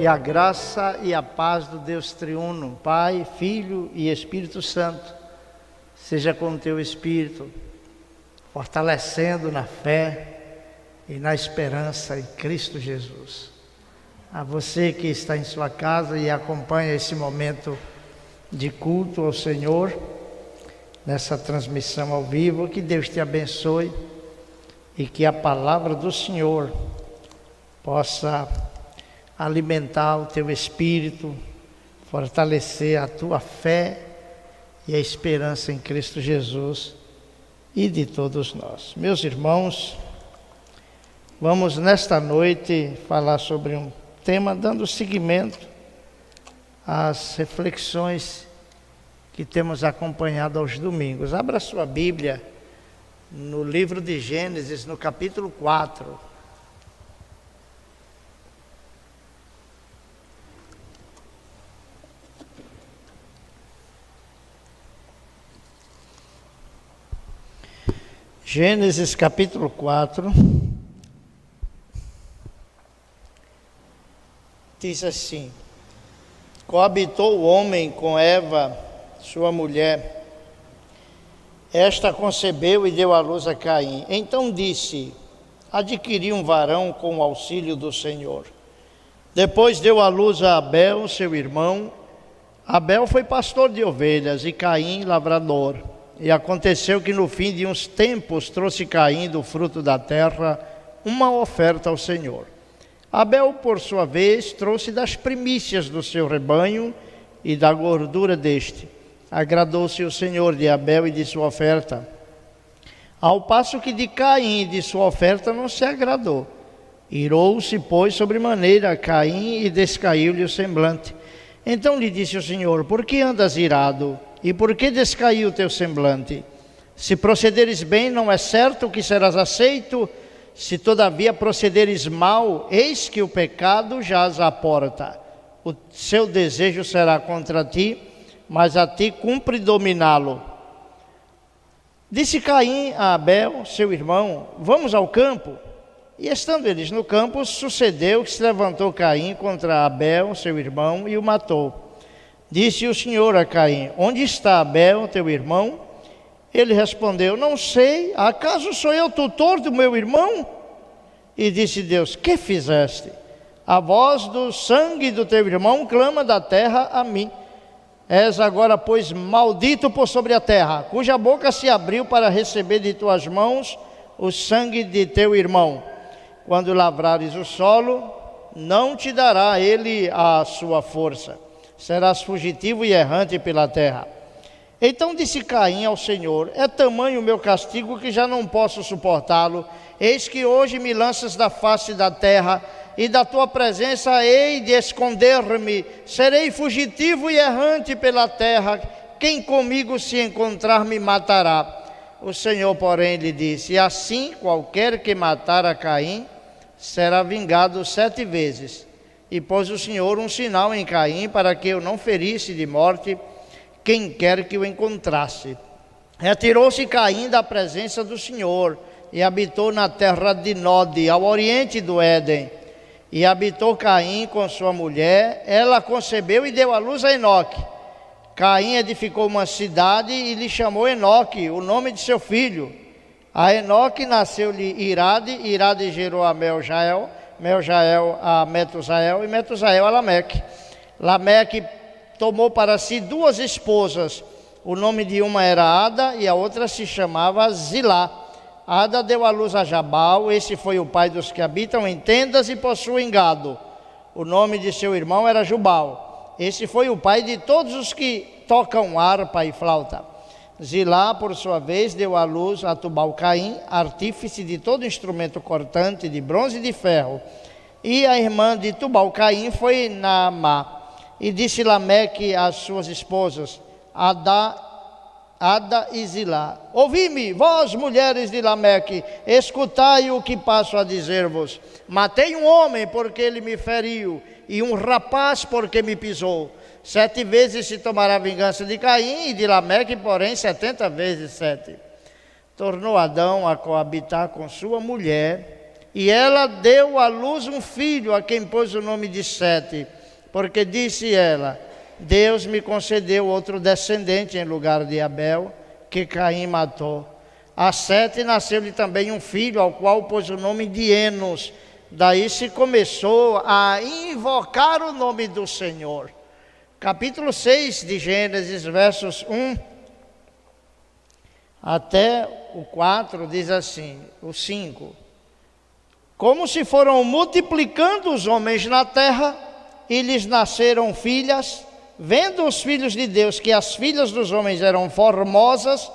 E a graça e a paz do Deus triuno, Pai, Filho e Espírito Santo, seja com o teu Espírito, fortalecendo na fé e na esperança em Cristo Jesus. A você que está em sua casa e acompanha esse momento de culto ao Senhor, nessa transmissão ao vivo, que Deus te abençoe e que a palavra do Senhor possa alimentar o teu espírito, fortalecer a tua fé e a esperança em Cristo Jesus e de todos nós. Meus irmãos, vamos nesta noite falar sobre um tema dando seguimento às reflexões que temos acompanhado aos domingos. Abra sua Bíblia no livro de Gênesis, no capítulo 4. Gênesis capítulo 4, diz assim: coabitou o homem com Eva, sua mulher. Esta concebeu e deu à luz a Caim. Então disse: adquiri um varão com o auxílio do Senhor. Depois deu à luz a Abel, seu irmão. Abel foi pastor de ovelhas e Caim lavrador. E aconteceu que no fim de uns tempos trouxe Caim do fruto da terra uma oferta ao Senhor. Abel, por sua vez, trouxe das primícias do seu rebanho e da gordura deste. Agradou-se o Senhor de Abel e de sua oferta, ao passo que de Caim e de sua oferta não se agradou. Irou-se, pois, sobremaneira Caim e descaiu-lhe o semblante. Então lhe disse o Senhor: por que andas irado? E por que descaiu o teu semblante? Se procederes bem, não é certo que serás aceito. Se todavia procederes mal, eis que o pecado jaz à porta. O seu desejo será contra ti, mas a ti cumpre dominá-lo. Disse Caim a Abel, seu irmão: vamos ao campo. E estando eles no campo, sucedeu que se levantou Caim contra Abel, seu irmão, e o matou. Disse o Senhor a Caim: onde está Abel, teu irmão? Ele respondeu: não sei, acaso sou eu tutor do meu irmão? E disse Deus: que fizeste? A voz do sangue do teu irmão clama da terra a mim. És agora, pois, maldito por sobre a terra, cuja boca se abriu para receber de tuas mãos o sangue de teu irmão. Quando lavrares o solo, não te dará ele a sua força. Serás fugitivo e errante pela terra. Então disse Caim ao Senhor: é tamanho o meu castigo que já não posso suportá-lo. Eis que hoje me lanças da face da terra, e da tua presença hei de esconder-me. Serei fugitivo e errante pela terra. Quem comigo se encontrar me matará. O Senhor, porém, lhe disse: e assim qualquer que matar a Caim será vingado 7 vezes. E pôs o Senhor um sinal em Caim, para que eu não ferisse de morte quem quer que o encontrasse. Retirou-se Caim da presença do Senhor e habitou na terra de Nod, ao oriente do Éden. E habitou Caim com sua mulher. Ela concebeu e deu à luz a Enoque. Caim edificou uma cidade e lhe chamou Enoque, o nome de seu filho. A Enoque nasceu-lhe Irade, Irade gerou a Meljael, Meljael a Metusael e Metusael a Lameque. Lameque tomou para si 2 esposas. O nome de uma era Ada e a outra se chamava Zilá. Ada deu à luz a Jabal. Esse foi o pai dos que habitam em tendas e possuem gado. O nome de seu irmão era Jubal. Esse foi o pai de todos os que tocam harpa e flauta. Zilá, por sua vez, deu à luz a Tubal-Caim, artífice de todo instrumento cortante de bronze e de ferro. E a irmã de Tubal-Caim foi Naamá. E disse Lameque às suas esposas, Ada e Zilá: ouvi-me, vós mulheres de Lameque, escutai o que passo a dizer-vos. Matei um homem porque ele me feriu, e um rapaz porque me pisou. 7 vezes se tomará vingança de Caim e de Lameque, porém 70 vezes 7. Tornou Adão a coabitar com sua mulher, E ela deu à luz um filho, a quem pôs o nome de Sete, porque disse ela: Deus me concedeu outro descendente em lugar de Abel, que Caim matou. A Sete nasceu-lhe também um filho, ao qual pôs o nome de Enos. Daí se começou a invocar o nome do Senhor. Capítulo 6 de Gênesis, versos 1 até o 4, diz assim, o 5. Como se foram multiplicando os homens na terra, e lhes nasceram filhas, vendo os filhos de Deus que as filhas dos homens eram formosas,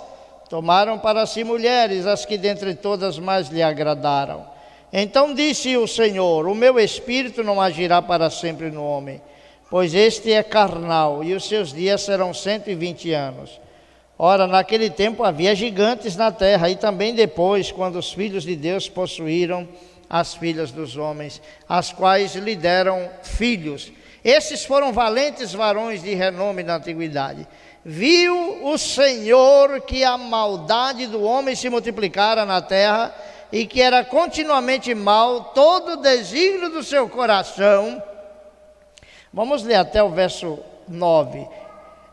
tomaram para si mulheres, as que dentre todas mais lhe agradaram. Então disse o Senhor: o meu espírito não agirá para sempre no homem, pois este é carnal, e os seus dias serão 120 anos. Ora, naquele tempo havia gigantes na terra, e também depois, quando os filhos de Deus possuíram as filhas dos homens, as quais lhe deram filhos. Esses foram valentes varões de renome na antiguidade. Viu o Senhor que a maldade do homem se multiplicara na terra, e que era continuamente mal todo o desígnio do seu coração. Vamos ler até o verso 9.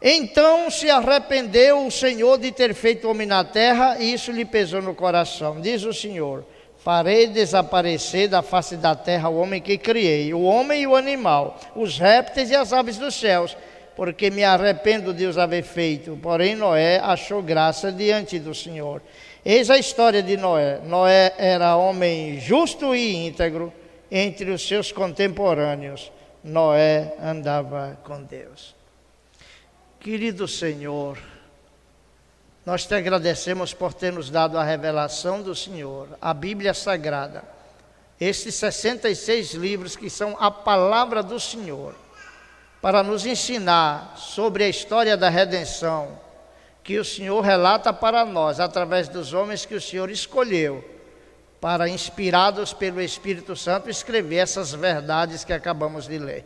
Então se arrependeu o Senhor de ter feito o homem na terra, e isso lhe pesou no coração. Diz o Senhor: farei desaparecer da face da terra o homem que criei, o homem e o animal, os répteis e as aves dos céus, porque me arrependo de os haver feito. Porém Noé achou graça diante do Senhor. Eis a história de Noé. Noé era homem justo e íntegro entre os seus contemporâneos. Noé andava com Deus. Querido Senhor, nós te agradecemos por ter nos dado a revelação do Senhor, a Bíblia Sagrada, estes 66 livros que são a palavra do Senhor, para nos ensinar sobre a história da redenção, que o Senhor relata para nós, através dos homens que o Senhor escolheu, para, inspirados pelo Espírito Santo, escrever essas verdades que acabamos de ler.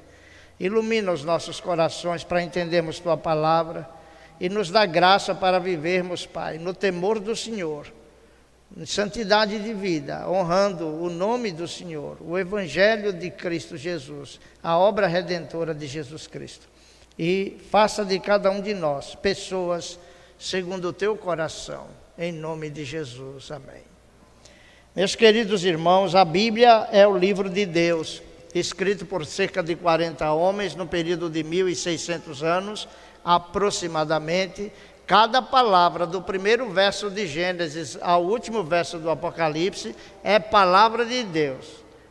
Ilumina os nossos corações para entendermos Tua palavra, e nos dá graça para vivermos, Pai, no temor do Senhor, em santidade de vida, honrando o nome do Senhor, o Evangelho de Cristo Jesus, a obra redentora de Jesus Cristo. E faça de cada um de nós pessoas segundo o Teu coração, em nome de Jesus. Amém. Meus queridos irmãos, a Bíblia é o livro de Deus, escrito por cerca de 40 homens no período de 1600 anos, aproximadamente. Cada palavra do primeiro verso de Gênesis ao último verso do Apocalipse é palavra de Deus,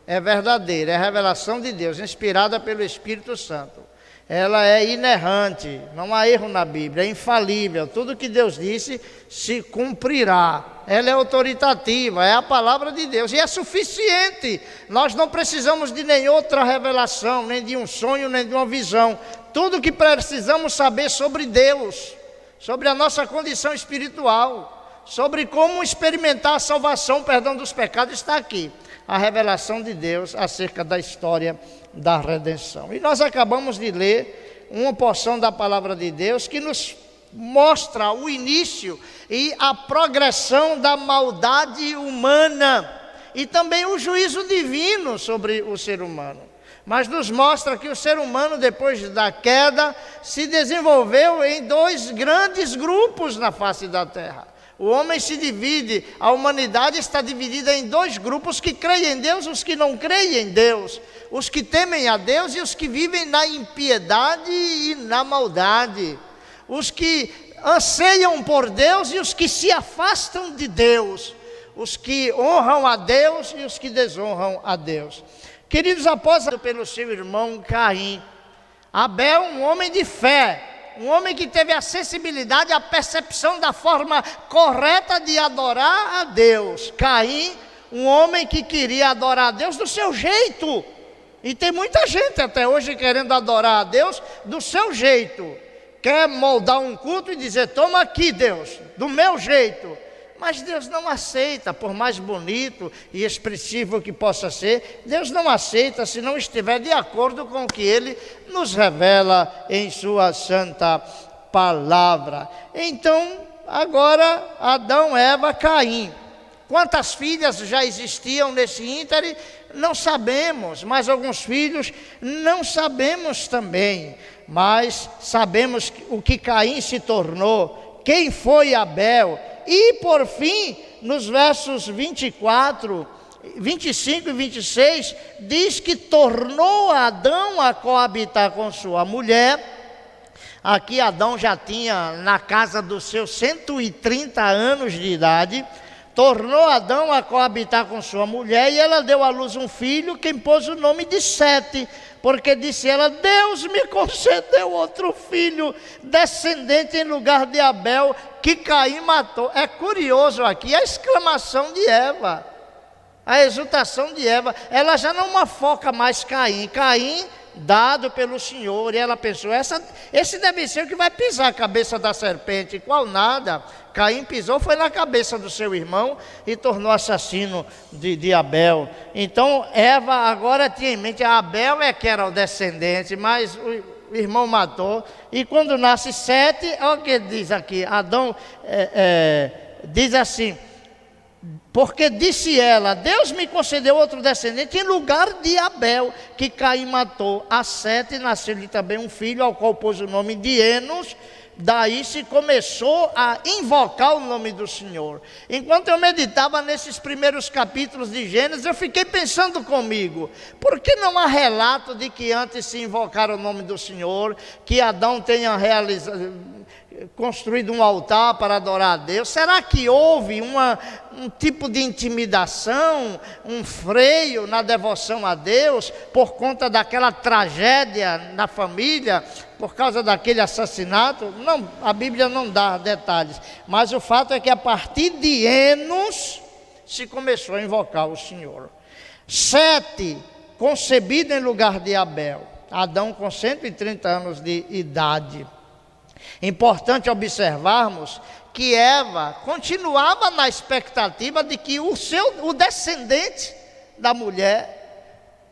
é verdadeira, é revelação de Deus, inspirada pelo Espírito Santo. Ela é inerrante, não há erro na Bíblia, é infalível, tudo que Deus disse se cumprirá. Ela é autoritativa, é a palavra de Deus, e é suficiente. Nós não precisamos de nem outra revelação, nem de um sonho, nem de uma visão. Tudo que precisamos saber sobre Deus, sobre a nossa condição espiritual, sobre como experimentar a salvação, o perdão dos pecados, está aqui. A revelação de Deus acerca da história da redenção. E nós acabamos de ler uma porção da palavra de Deus que nos mostra o início e a progressão da maldade humana e também o juízo divino sobre o ser humano. Mas nos mostra que o ser humano, depois da queda, se desenvolveu em dois grandes grupos na face da terra. O homem se divide, a humanidade está dividida em dois grupos que creem em Deus, os que não creem em Deus, os que temem a Deus e os que vivem na impiedade e na maldade, os que anseiam por Deus e os que se afastam de Deus, os que honram a Deus e os que desonram a Deus. Queridos, após pelo seu irmão Caim, Abel, um homem de fé, um homem que teve a sensibilidade, a percepção da forma correta de adorar a Deus. Caim, um homem que queria adorar a Deus do seu jeito. E tem muita gente até hoje querendo adorar a Deus do seu jeito. Quer moldar um culto e dizer: toma aqui, Deus, do meu jeito. Mas Deus não aceita, por mais bonito e expressivo que possa ser, Deus não aceita se não estiver de acordo com o que Ele nos revela em sua santa palavra. Então, agora, Adão, Eva, Caim. Quantas filhas já existiam nesse íntere? Não sabemos, mas alguns filhos não sabemos também. Mas sabemos o que Caim se tornou, quem foi Abel. E por fim, nos versos 24, 25 e 26, diz que tornou Adão a coabitar com sua mulher. Aqui Adão já tinha na casa dos seus 130 anos de idade. Tornou Adão a coabitar com sua mulher, e ela deu à luz um filho, quem pôs o nome de Sete, porque disse ela: Deus me concedeu outro filho, descendente em lugar de Abel, que Caim matou. É curioso aqui a exclamação de Eva, a exultação de Eva. Ela já não foca mais Caim, dado pelo Senhor, e ela pensou: esse deve ser o que vai pisar a cabeça da serpente. Qual nada, Caim pisou foi na cabeça do seu irmão e tornou assassino de Abel. Então Eva agora tinha em mente: Abel é que era o descendente, mas o irmão matou. E quando nasce Sete, olha o que diz aqui, Adão diz assim: porque disse ela, Deus me concedeu outro descendente em lugar de Abel, que Caim matou. A Sete nasceu-lhe também um filho, ao qual pôs o nome de Enos. Daí se começou a invocar o nome do Senhor. Enquanto eu meditava nesses primeiros capítulos de Gênesis, eu fiquei pensando comigo: por que não há relato de que antes se invocara o nome do Senhor, que Adão tenha construído um altar para adorar a Deus? Será que houve um tipo de intimidação, um freio na devoção a Deus, por conta daquela tragédia na família, por causa daquele assassinato? Não, a Bíblia não dá detalhes, mas o fato é que a partir de Enos se começou a invocar o Senhor. Sete, concebido em lugar de Abel, Adão com 130 anos de idade. Importante observarmos que Eva continuava na expectativa de que o descendente da mulher,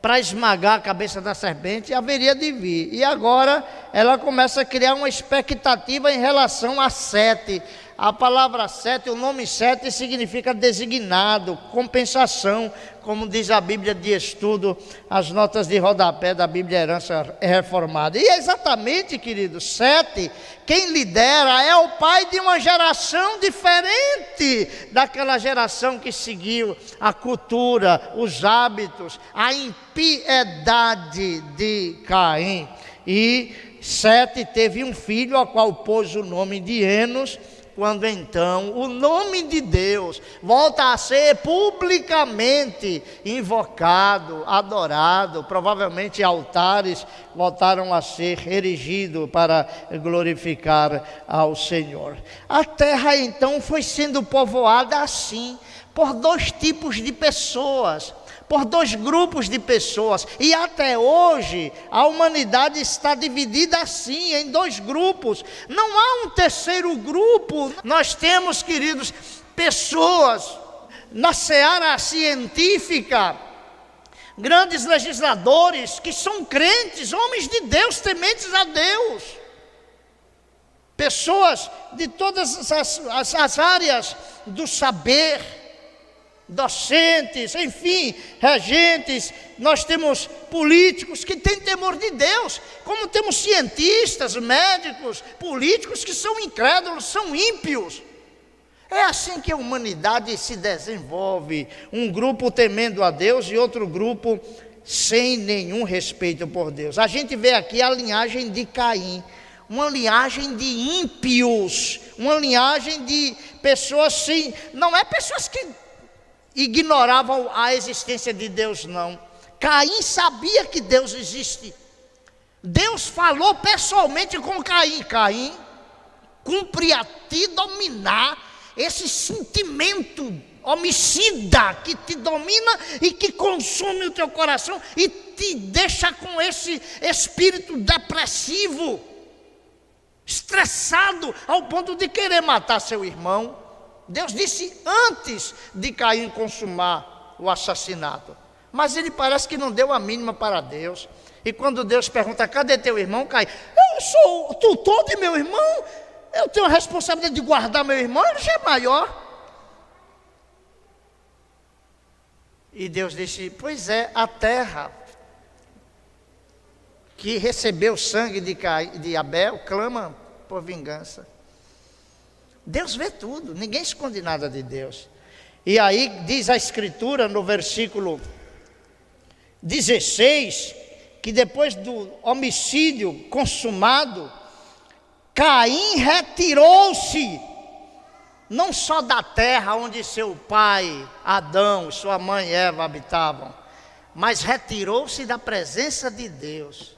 para esmagar a cabeça da serpente, haveria de vir. E agora ela começa a criar uma expectativa em relação a Sete. A palavra Sete, o nome Sete significa designado, compensação, como diz a Bíblia de Estudo, as notas de rodapé da Bíblia Herança Reformada. E é exatamente, queridos, Sete, quem lidera, é o pai de uma geração diferente daquela geração que seguiu a cultura, os hábitos, a impiedade de Caim. E Sete teve um filho, ao qual pôs o nome de Enos. Quando então o nome de Deus volta a ser publicamente invocado, adorado, provavelmente altares voltaram a ser erigidos para glorificar ao Senhor. A terra então foi sendo povoada assim, por dois tipos de pessoas, por dois grupos de pessoas, e até hoje a humanidade está dividida assim, em dois grupos. Não há um terceiro grupo. Nós temos, queridos, pessoas na seara científica, grandes legisladores que são crentes, homens de Deus, tementes a Deus, pessoas de todas as áreas do saber, docentes, enfim, regentes. Nós temos políticos que têm temor de Deus, como temos cientistas, médicos, políticos que são incrédulos, são ímpios. É assim que a humanidade se desenvolve, um grupo temendo a Deus e outro grupo sem nenhum respeito por Deus. A gente vê aqui a linhagem de Caim, uma linhagem de ímpios, uma linhagem de pessoas sim, não é pessoas que ignoravam a existência de Deus, não. Caim sabia que Deus existe. Deus falou pessoalmente com Caim: Caim, cumpre a ti dominar esse sentimento homicida que te domina e que consome o teu coração e te deixa com esse espírito depressivo, estressado ao ponto de querer matar seu irmão. Deus disse antes de Caim consumar o assassinato, mas ele parece que não deu a mínima para Deus. E quando Deus pergunta: cadê teu irmão, Caim? Eu sou o tutor de meu irmão, eu tenho a responsabilidade de guardar meu irmão, ele já é maior. E Deus disse: pois é, a terra que recebeu o sangue de Abel clama por vingança. Deus vê tudo, ninguém esconde nada de Deus. E aí diz a Escritura no versículo 16, que depois do homicídio consumado, Caim retirou-se, não só da terra onde seu pai Adão e sua mãe Eva habitavam, mas retirou-se da presença de Deus.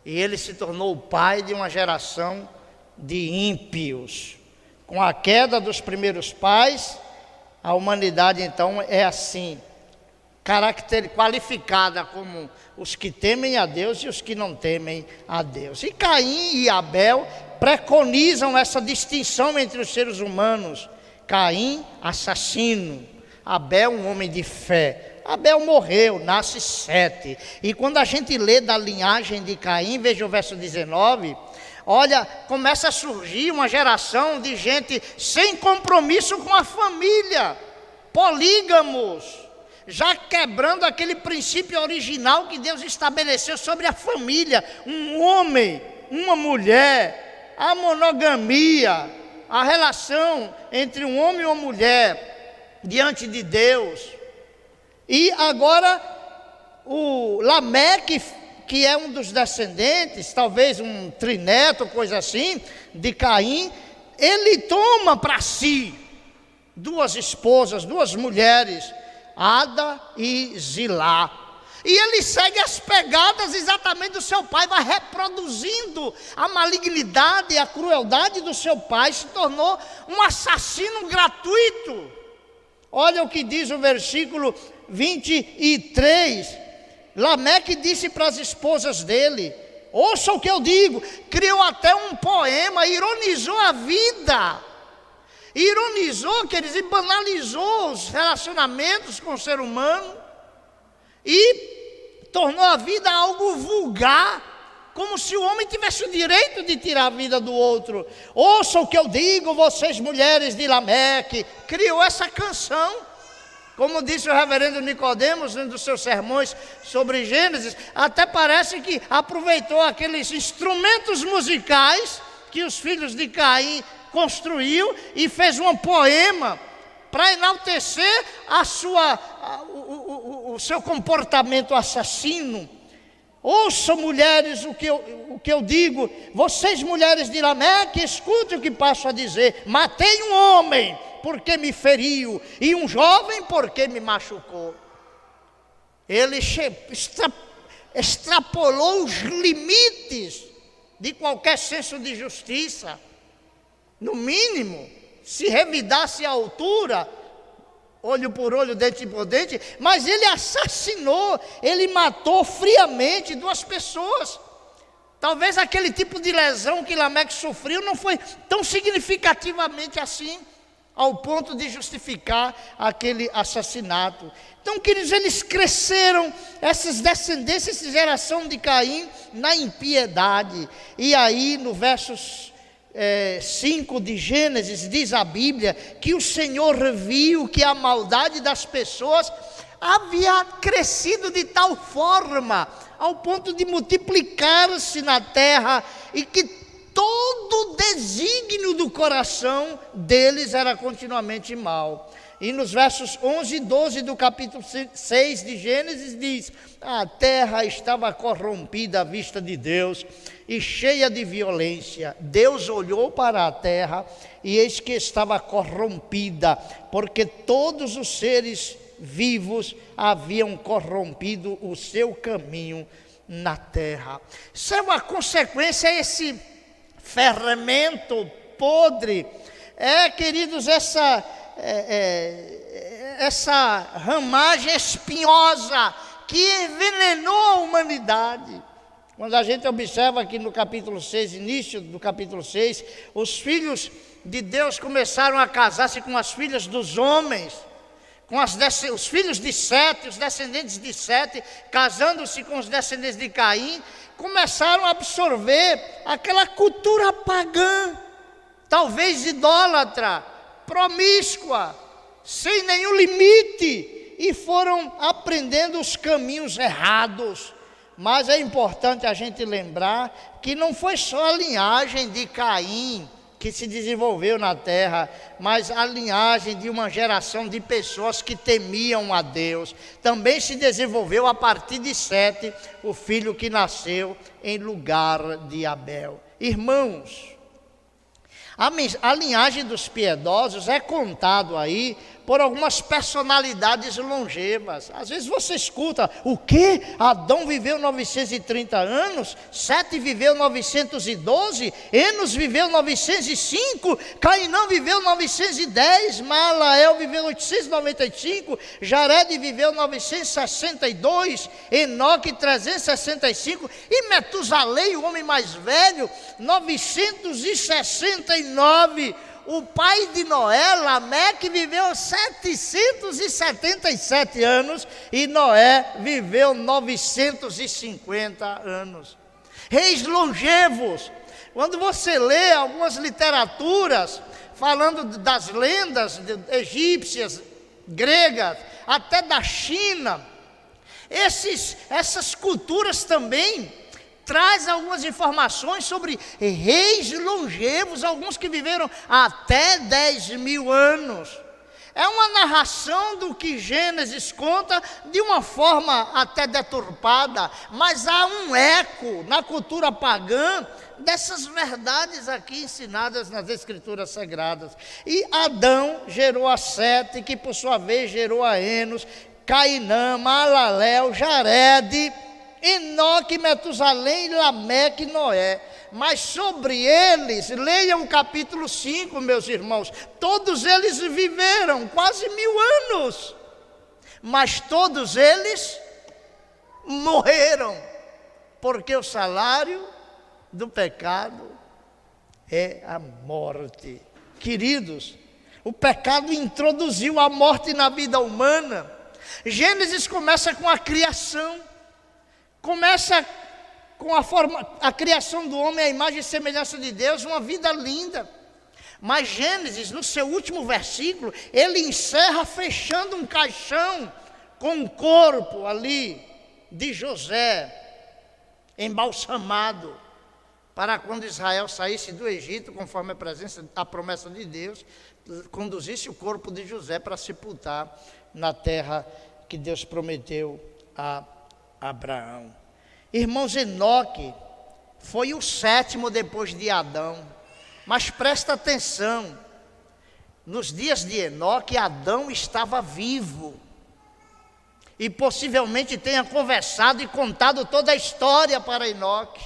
E ele se tornou o pai de uma geração de ímpios. Com a queda dos primeiros pais, a humanidade então é assim, qualificada como os que temem a Deus e os que não temem a Deus. E Caim e Abel preconizam essa distinção entre os seres humanos. Caim, assassino; Abel, um homem de fé. Abel morreu, nasce Sete. E quando a gente lê da linhagem de Caim, veja o verso 19, olha, começa a surgir uma geração de gente sem compromisso com a família, polígamos, já quebrando aquele princípio original que Deus estabeleceu sobre a família. Um homem, uma mulher, a monogamia, a relação entre um homem e uma mulher diante de Deus. E agora o Lameque, que é um dos descendentes, talvez um trineto, coisa assim, de Caim, ele toma para si duas esposas, duas mulheres, Ada e Zilá. E ele segue as pegadas exatamente do seu pai, vai reproduzindo a malignidade e a crueldade do seu pai, se tornou um assassino gratuito. Olha o que diz o versículo 23. Lameque disse para as esposas dele: ouça o que eu digo. Criou até um poema, ironizou a vida. Ironizou, quer dizer, banalizou os relacionamentos com o ser humano e tornou a vida algo vulgar, como se o homem tivesse o direito de tirar a vida do outro. Ouça o que eu digo, vocês mulheres de Lameque. Criou essa canção. Como disse o reverendo Nicodemos, em um dos seus sermões sobre Gênesis, até parece que aproveitou aqueles instrumentos musicais que os filhos de Caim construiu e fez um poema para enaltecer o seu comportamento assassino. Ouçam, mulheres, o que eu digo. Vocês, mulheres de Lameque, escutem o que passo a dizer. Matei um homem porque me feriu, e um jovem porque me machucou. Ele extrapolou os limites de qualquer senso de justiça. No mínimo, se revidasse a altura, olho por olho, dente por dente, mas ele assassinou, ele matou friamente duas pessoas. Talvez aquele tipo de lesão que Lameque sofreu não foi tão significativamente assim, ao ponto de justificar aquele assassinato. Então, queridos, eles cresceram, essas descendências, essa geração de Caim, na impiedade. E aí, no versos 5 de Gênesis, diz a Bíblia que o Senhor viu que a maldade das pessoas havia crescido de tal forma, ao ponto de multiplicar-se na terra, e que todo o desígnio do coração deles era continuamente mal. E nos versos 11 e 12 do capítulo 6 de Gênesis diz: a terra estava corrompida à vista de Deus e cheia de violência. Deus olhou para a terra e eis que estava corrompida, porque todos os seres vivos haviam corrompido o seu caminho na terra. Isso é uma consequência, esse fermento podre, queridos, essa ramagem espinhosa que envenenou a humanidade. Quando a gente observa aqui no capítulo 6, início do capítulo 6, os filhos de Deus começaram a casar-se com as filhas dos homens, com os filhos de Sete, os descendentes de Sete, casando-se com os descendentes de Caim, começaram a absorver aquela cultura pagã, talvez idólatra, promíscua, sem nenhum limite, e foram aprendendo os caminhos errados. Mas é importante a gente lembrar que não foi só a linhagem de Caim que se desenvolveu na terra, mas a linhagem de uma geração de pessoas que temiam a Deus. Também se desenvolveu a partir de Sete, o filho que nasceu em lugar de Abel. Irmãos, a linhagem dos piedosos é contado aí por algumas personalidades longevas. Às vezes você escuta, o quê? Adão viveu 930 anos, Sete viveu 912, Enos viveu 905, Cainã viveu 910, Malael viveu 895, Jared viveu 962, Enoque 365 e Metusalém, o homem mais velho, 969. O pai de Noé, Lameque, viveu 777 anos e Noé viveu 950 anos. Reis longevos. Quando você lê algumas literaturas falando das lendas egípcias, gregas, até da China, essas culturas também traz algumas informações sobre reis longevos, alguns que viveram até 10.000 anos. É uma narração do que Gênesis conta de uma forma até deturpada, mas há um eco na cultura pagã dessas verdades aqui ensinadas nas Escrituras Sagradas. E Adão gerou a Sete, que por sua vez gerou a Enos, Cainã, Malalel, Jared, Enoque, Metusalém, Lameque e Noé. Mas sobre eles, leiam o capítulo 5, meus irmãos, todos eles viveram quase 1000 anos, mas todos eles morreram, porque o salário do pecado é a morte. Queridos, o pecado introduziu a morte na vida humana. Gênesis começa com a criação, começa com a criação do homem à imagem e semelhança de Deus, uma vida linda. Mas Gênesis, no seu último versículo, ele encerra fechando um caixão com o corpo ali de José, embalsamado, para quando Israel saísse do Egito, conforme a promessa de Deus, conduzisse o corpo de José para sepultar na terra que Deus prometeu a Abraão. Irmãos, Enoque foi o 7º depois de Adão, mas presta atenção, nos dias de Enoque, Adão estava vivo, e possivelmente tenha conversado e contado toda a história para Enoque.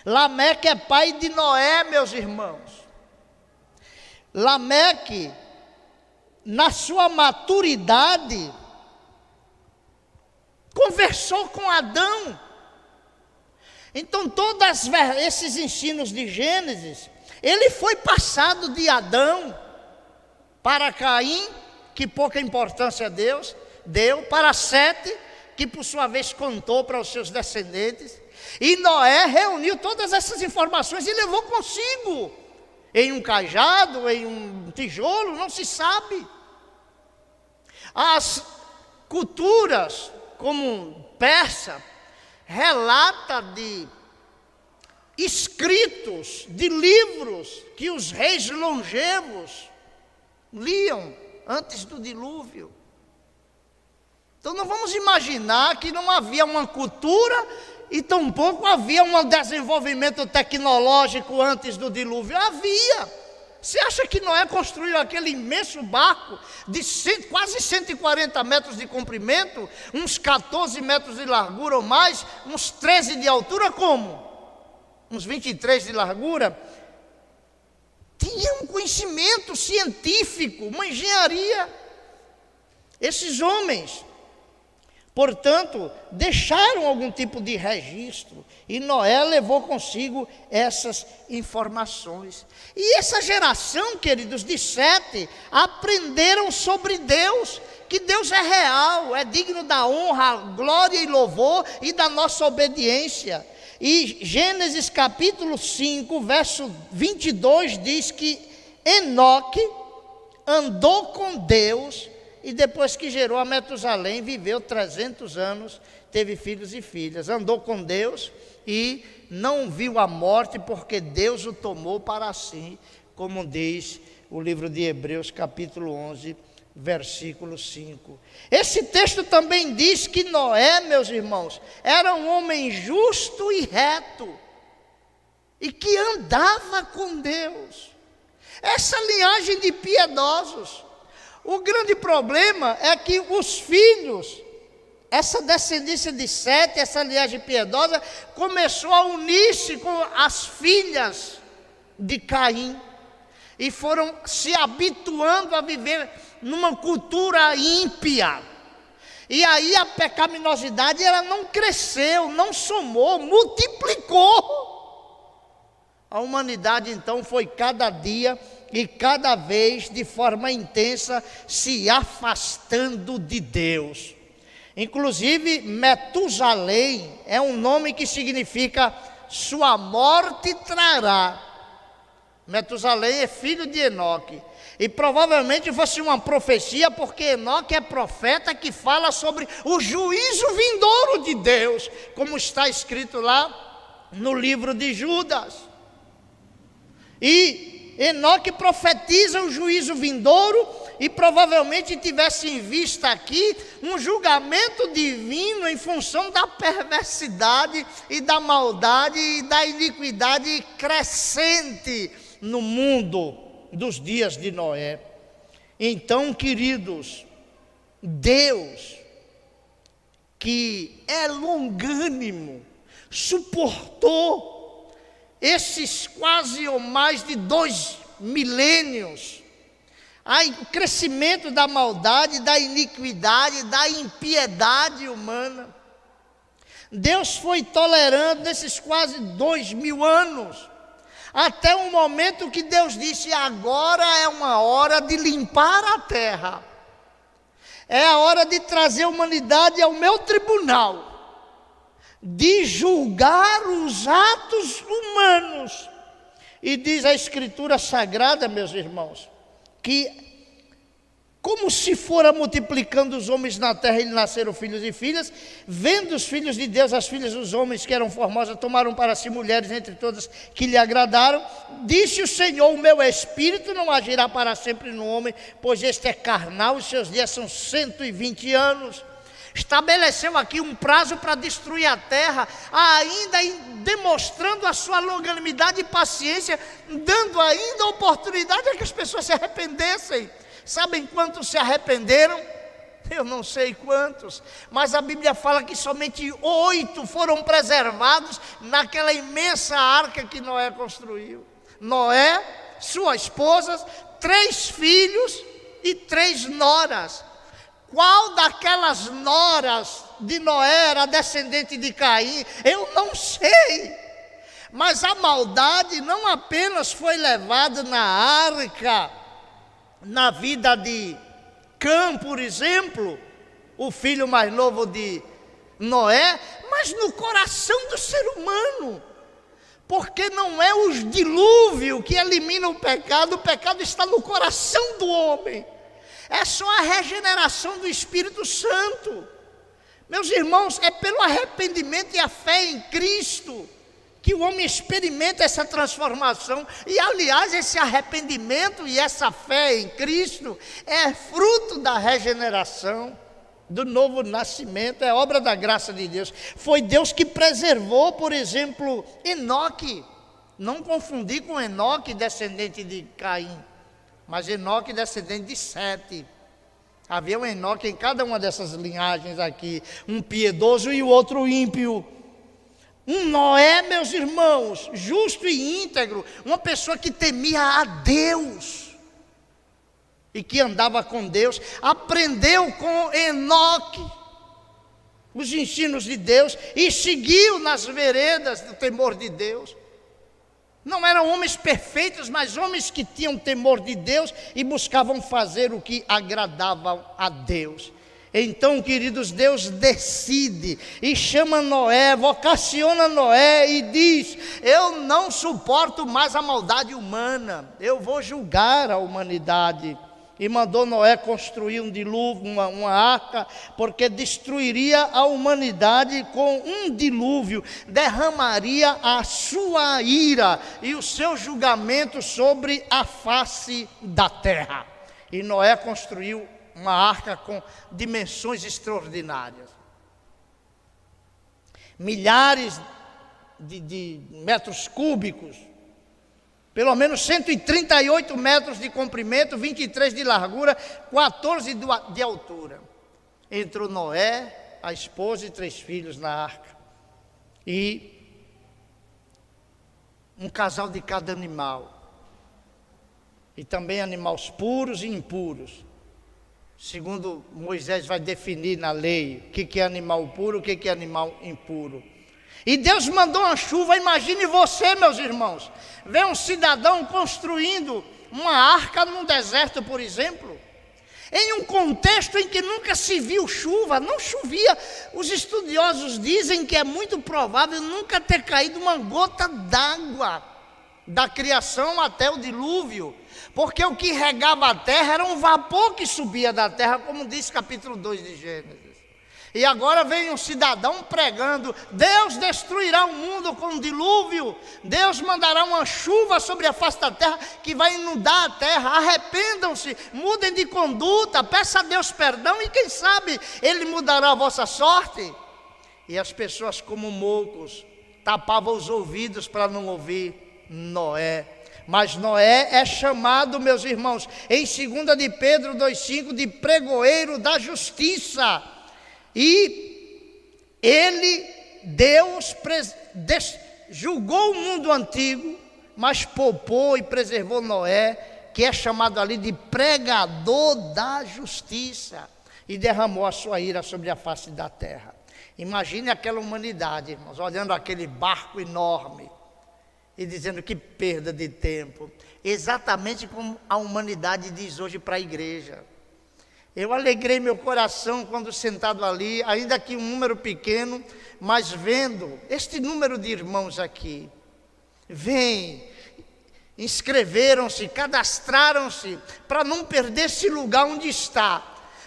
Lameque é pai de Noé, meus irmãos. Lameque, na sua maturidade, conversou com Adão. Então todos esses ensinos de Gênesis, ele foi passado de Adão para Caim, que pouca importância Deus deu, para Sete, que por sua vez contou para os seus descendentes, e Noé reuniu todas essas informações e levou consigo, em um cajado, em um tijolo, não se sabe. As culturas, como persa, relata de escritos, de livros que os reis longevos liam antes do dilúvio. Então não vamos imaginar que não havia uma cultura e tampouco havia um desenvolvimento tecnológico antes do dilúvio. Havia. Você acha que Noé construiu aquele imenso barco de quase 140 metros de comprimento, uns 14 metros de largura ou mais, uns 13 de altura, como? Uns 23 de largura? Tinha um conhecimento científico, uma engenharia. Esses homens, portanto, deixaram algum tipo de registro, e Noé levou consigo essas informações. E essa geração, queridos, de Sete, aprenderam sobre Deus, que Deus é real, é digno da honra, glória e louvor e da nossa obediência. E Gênesis capítulo 5, verso 22 diz que Enoque andou com Deus e depois que gerou a Metusalém, viveu 300 anos, teve filhos e filhas, andou com Deus e não viu a morte, porque Deus o tomou para si, como diz o livro de Hebreus, capítulo 11, versículo 5. Esse texto também diz que Noé, meus irmãos, era um homem justo e reto, e que andava com Deus. Essa linhagem de piedosos. O grande problema é que os filhos, essa descendência de Sete, essa linhagem piedosa, começou a unir-se com as filhas de Caim, e foram se habituando a viver numa cultura ímpia. E aí a pecaminosidade, ela não cresceu, não somou, multiplicou. A humanidade então foi cada dia e cada vez de forma intensa se afastando de Deus. Inclusive, Metusalém é um nome que significa sua morte trará. Metusalém é filho de Enoque. E provavelmente fosse uma profecia, porque Enoque é profeta que fala sobre o juízo vindouro de Deus, como está escrito lá no livro de Judas. E Enoque profetiza o juízo vindouro, e provavelmente tivesse em vista aqui um julgamento divino em função da perversidade e da maldade e da iniquidade crescente no mundo dos dias de Noé. Então, queridos, Deus, que é longânimo, suportou esses quase ou mais de 2 milênios, o crescimento da maldade, da iniquidade, da impiedade humana. Deus foi tolerando nesses quase 2000 anos, até um momento que Deus disse: agora é uma hora de limpar a terra, é a hora de trazer a humanidade ao meu tribunal, de julgar os atos humanos. E diz a Escritura Sagrada, meus irmãos, que como se fora multiplicando os homens na terra, e nasceram filhos e filhas, vendo os filhos de Deus, as filhas dos homens que eram formosas, tomaram para si mulheres entre todas que lhe agradaram. Disse o Senhor: o meu espírito não agirá para sempre no homem, pois este é carnal, os seus dias são 120 anos. Estabeleceu aqui um prazo para destruir a terra, ainda demonstrando a sua longanimidade e paciência, dando ainda a oportunidade a que as pessoas se arrependessem. Sabem quantos se arrependeram? Eu não sei quantos, mas a Bíblia fala que somente 8 foram preservados naquela imensa arca que Noé construiu. Noé, sua esposa, 3 filhos e 3 noras. Qual daquelas noras de Noé era descendente de Caim? Eu não sei. Mas a maldade não apenas foi levada na arca, na vida de Cã, por exemplo, o filho mais novo de Noé, mas no coração do ser humano. Porque não é o dilúvio que elimina o pecado está no coração do homem. É só a regeneração do Espírito Santo. Meus irmãos, é pelo arrependimento e a fé em Cristo que o homem experimenta essa transformação. E aliás, esse arrependimento e essa fé em Cristo é fruto da regeneração, do novo nascimento, é obra da graça de Deus. Foi Deus que preservou, por exemplo, Enoque. Não confundir com Enoque, descendente de Caim, mas Enoque, descendente de Sete. Havia um Enoque em cada uma dessas linhagens aqui, um piedoso e o outro ímpio. Um Noé, meus irmãos, justo e íntegro, uma pessoa que temia a Deus e que andava com Deus, aprendeu com Enoque os ensinos de Deus e seguiu nas veredas do temor de Deus. Não eram homens perfeitos, mas homens que tinham temor de Deus e buscavam fazer o que agradava a Deus. Então, queridos, Deus decide e chama Noé, vocaciona Noé e diz: eu não suporto mais a maldade humana, eu vou julgar a humanidade. e mandou Noé construir um dilúvio, uma arca, porque destruiria a humanidade com um dilúvio, derramaria a sua ira e o seu julgamento sobre a face da terra. E Noé construiu uma arca com dimensões extraordinárias. Milhares de metros cúbicos, pelo menos 138 metros de comprimento, 23 de largura, 14 de altura. Entrou Noé, a esposa e 3 filhos na arca. E um casal de cada animal. E também animais puros e impuros. Segundo Moisés vai definir na lei o que é animal puro, o que é animal impuro. E Deus mandou uma chuva. Imagine você, meus irmãos, ver um cidadão construindo uma arca num deserto, por exemplo, em um contexto em que nunca se viu chuva, não chovia. Os estudiosos dizem que é muito provável nunca ter caído uma gota d'água da criação até o dilúvio, porque o que regava a terra era um vapor que subia da terra, como diz capítulo 2 de Gênesis. E agora vem um cidadão pregando: Deus destruirá o mundo com um dilúvio, Deus mandará uma chuva sobre a face da terra que vai inundar a terra. Arrependam-se, mudem de conduta, peça a Deus perdão e quem sabe Ele mudará a vossa sorte. E as pessoas, como moucos, tapavam os ouvidos para não ouvir Noé. Mas Noé é chamado, meus irmãos, em 2 de Pedro 2,5, de pregoeiro da justiça. E ele, Deus, julgou o mundo antigo, mas poupou e preservou Noé, que é chamado ali de pregador da justiça, e derramou a sua ira sobre a face da terra. Imagine aquela humanidade, irmãos, olhando aquele barco enorme e dizendo: que perda de tempo. Exatamente como a humanidade diz hoje para a igreja. Eu alegrei meu coração quando sentado ali, ainda que um número pequeno, mas vendo este número de irmãos aqui. Vêm, inscreveram-se, cadastraram-se, para não perder esse lugar onde está,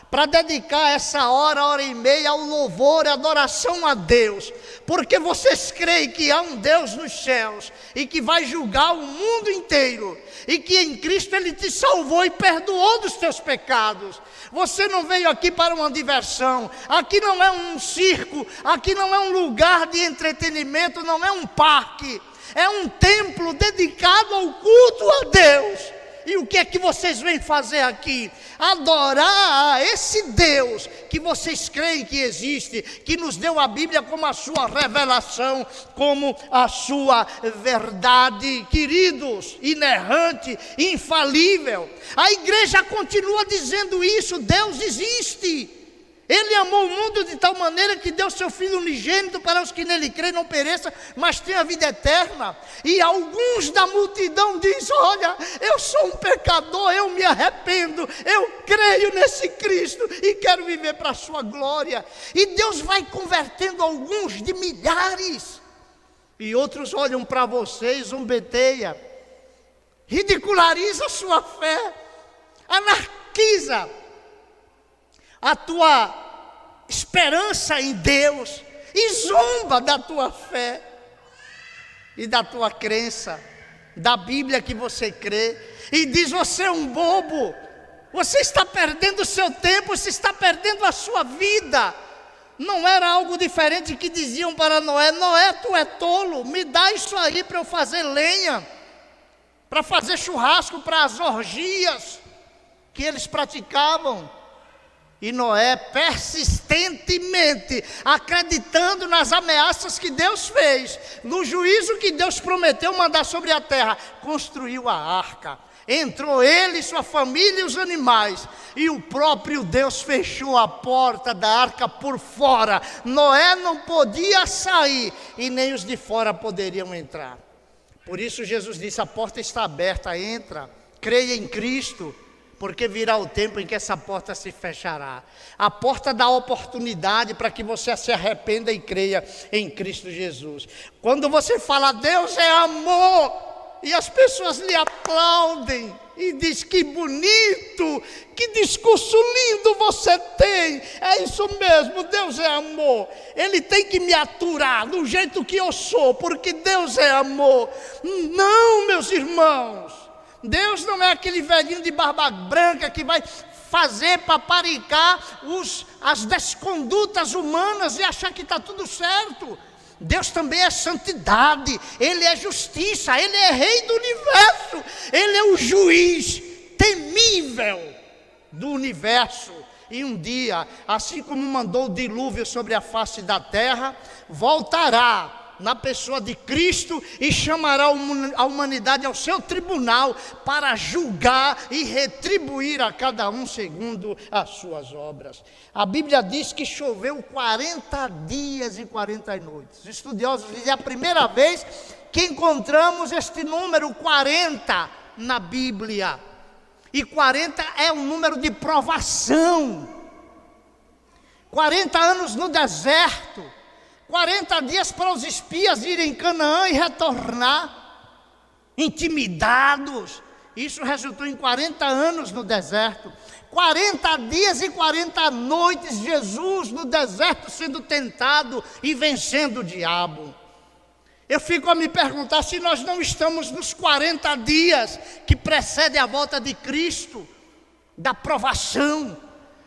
para dedicar essa hora e meia ao louvor e adoração a Deus, porque vocês creem que há um Deus nos céus e que vai julgar o mundo inteiro, e que em Cristo Ele te salvou e perdoou dos teus pecados. Você não veio aqui para uma diversão, aqui não é um circo, aqui não é um lugar de entretenimento, não é um parque, é um templo dedicado ao culto a Deus. E o que é que vocês vêm fazer aqui? Adorar a esse Deus que vocês creem que existe, que nos deu a Bíblia como a sua revelação, como a sua verdade, queridos, inerrante, infalível. A igreja continua dizendo isso: Deus existe. Ele amou o mundo de tal maneira que deu seu Filho unigênito para os que nele creem não pereçam, mas tenham a vida eterna. E alguns da multidão dizem: olha, eu sou um pecador, eu me arrependo, eu creio nesse Cristo e quero viver para a sua glória. E Deus vai convertendo alguns de milhares, e outros olham para você e zombeteia, ridiculariza a sua fé, anarquiza a tua esperança em Deus e zomba da tua fé e da tua crença, da Bíblia que você crê, e diz: você é um bobo, você está perdendo o seu tempo, você está perdendo a sua vida. Não era algo diferente que diziam para Noé: Noé, tu é tolo, me dá isso aí para eu fazer lenha, para fazer churrasco, para as orgias que eles praticavam. E Noé, persistentemente, acreditando nas ameaças que Deus fez, no juízo que Deus prometeu mandar sobre a terra, construiu a arca. Entrou ele, sua família e os animais, e o próprio Deus fechou a porta da arca por fora. Noé não podia sair, e nem os de fora poderiam entrar. Por isso Jesus disse: a porta está aberta, entra, creia em Cristo, porque virá o tempo em que essa porta se fechará. A porta dá oportunidade para que você se arrependa e creia em Cristo Jesus. Quando você fala Deus é amor, e as pessoas lhe aplaudem e diz: que bonito, que discurso lindo você tem. É isso mesmo, Deus é amor. Ele tem que me aturar do jeito que eu sou, porque Deus é amor. Não, meus irmãos, Deus não é aquele velhinho de barba branca que vai fazer paparicar as descondutas humanas e achar que está tudo certo. Deus também é santidade, Ele é justiça, Ele é rei do universo, Ele é o juiz temível do universo. E um dia, assim como mandou o dilúvio sobre a face da terra, voltará na pessoa de Cristo e chamará a humanidade ao seu tribunal para julgar e retribuir a cada um segundo as suas obras. A Bíblia diz que choveu 40 dias e 40 noites. Os estudiosos dizem: é a primeira vez que encontramos este número 40 na Bíblia. E 40 é um número de provação. 40 anos no deserto. 40 dias para os espias irem em Canaã e retornar, intimidados. Isso resultou em 40 anos no deserto. 40 dias e 40 noites Jesus no deserto sendo tentado e vencendo o diabo. Eu fico a me perguntar se nós não estamos nos 40 dias que precedem a volta de Cristo, da provação.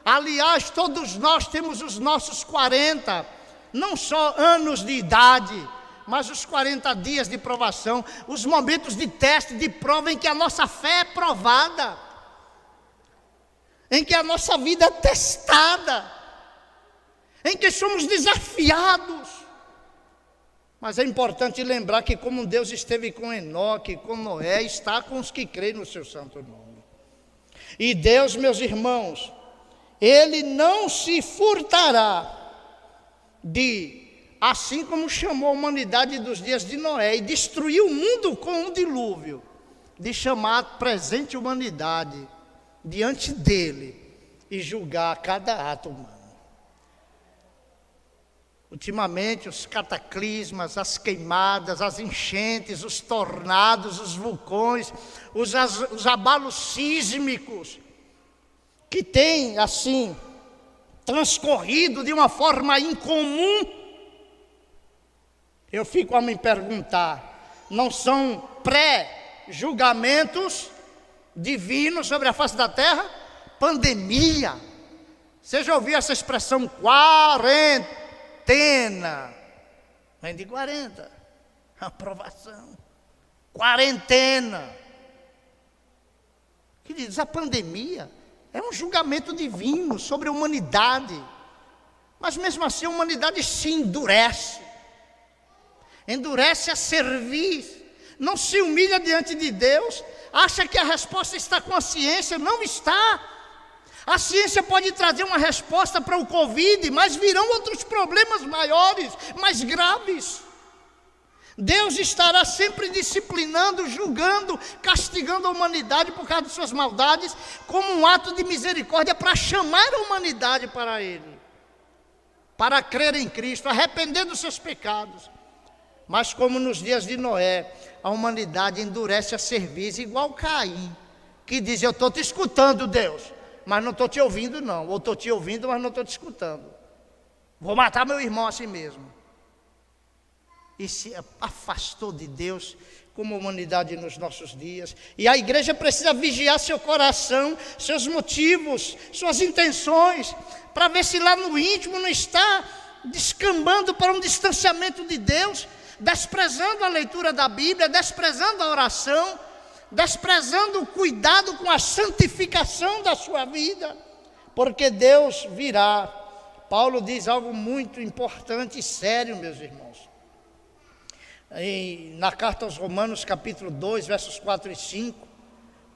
Aliás, todos nós temos os nossos 40, não só anos de idade, mas os 40 dias de provação, os momentos de teste, de prova em que a nossa fé é provada, em que a nossa vida é testada, em que somos desafiados. Mas é importante lembrar que como Deus esteve com Enoque, com Noé, está com os que creem no seu santo nome. E Deus, meus irmãos, Ele não se furtará assim como chamou a humanidade dos dias de Noé e destruiu o mundo com um dilúvio, de chamar a presente humanidade diante dele e julgar cada ato humano. Ultimamente, os cataclismas, as queimadas, as enchentes, os tornados, os vulcões, os abalos sísmicos, que têm, assim, transcorrido de uma forma incomum, eu fico a me perguntar: não são pré-julgamentos divinos sobre a face da terra? Pandemia. Você já ouviu essa expressão quarentena? Vem de 40, aprovação. Quarentena. Que diz, a pandemia é um julgamento divino sobre a humanidade. Mas mesmo assim a humanidade se endurece. Endurece a servir. Não se humilha diante de Deus. Acha que a resposta está com a ciência. Não está. A ciência pode trazer uma resposta para o Covid, mas virão outros problemas maiores, mais graves. Deus estará sempre disciplinando, julgando, castigando a humanidade por causa de suas maldades, como um ato de misericórdia para chamar a humanidade para Ele, para crer em Cristo, arrepender dos seus pecados. Mas como nos dias de Noé, a humanidade endurece a cerviz, igual Caim, que diz: eu estou te escutando, Deus, mas não estou te ouvindo não, ou estou te ouvindo, mas não estou te escutando. Vou matar meu irmão assim mesmo. E se afastou de Deus como a humanidade nos nossos dias. E a igreja precisa vigiar seu coração, seus motivos, suas intenções, para ver se lá no íntimo não está descambando para um distanciamento de Deus, desprezando a leitura da Bíblia, desprezando a oração, desprezando o cuidado com a santificação da sua vida, porque Deus virá. Paulo diz algo muito importante e sério, meus irmãos. Na carta aos Romanos, capítulo 2, versos 4 e 5,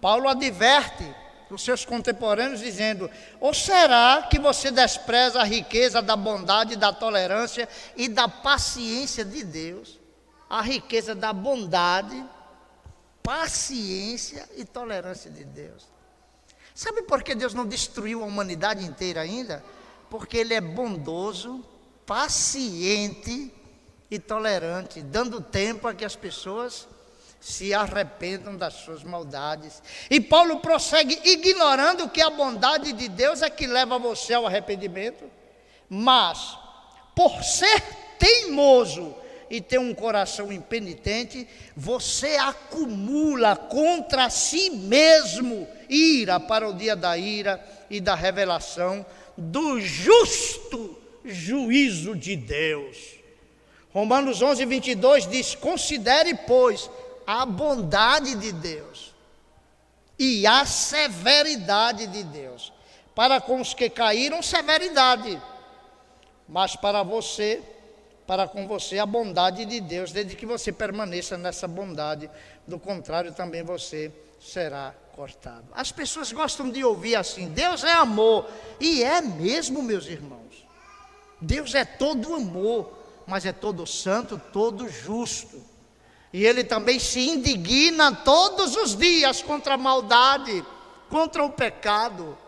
Paulo adverte os seus contemporâneos dizendo: ou será que você despreza a riqueza da bondade, da tolerância e da paciência de Deus? A riqueza da bondade, paciência e tolerância de Deus. Sabe por que Deus não destruiu a humanidade inteira ainda? Porque Ele é bondoso, paciente e tolerante, dando tempo a que as pessoas se arrependam das suas maldades. E Paulo prossegue, ignorando que a bondade de Deus é que leva você ao arrependimento, mas, por ser teimoso e ter um coração impenitente, você acumula contra si mesmo ira para o dia da ira e da revelação do justo juízo de Deus. Romanos 11, 22 diz: considere, pois, a bondade de Deus e a severidade de Deus. Para com os que caíram, severidade, mas para com você, a bondade de Deus, desde que você permaneça nessa bondade. Do contrário, também você será cortado. As pessoas gostam de ouvir assim: Deus é amor. E é mesmo, meus irmãos. Deus é todo amor, mas é todo santo, todo justo. E Ele também se indigna todos os dias contra a maldade, contra o pecado.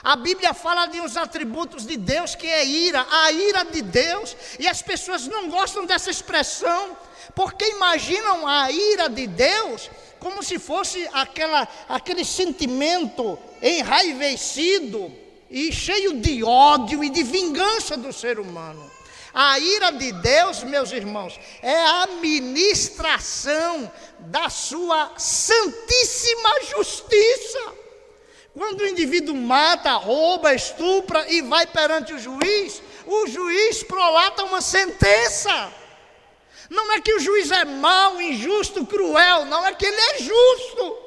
A Bíblia fala de uns atributos de Deus que é ira, a ira de Deus. E as pessoas não gostam dessa expressão, porque imaginam a ira de Deus como se fosse aquele sentimento enraivecido e cheio de ódio e de vingança do ser humano. A ira de Deus, meus irmãos, é a ministração da sua santíssima justiça. Quando o indivíduo mata, rouba, estupra e vai perante o juiz prolata uma sentença. Não é que o juiz é mau, injusto, cruel, não, é que ele é justo.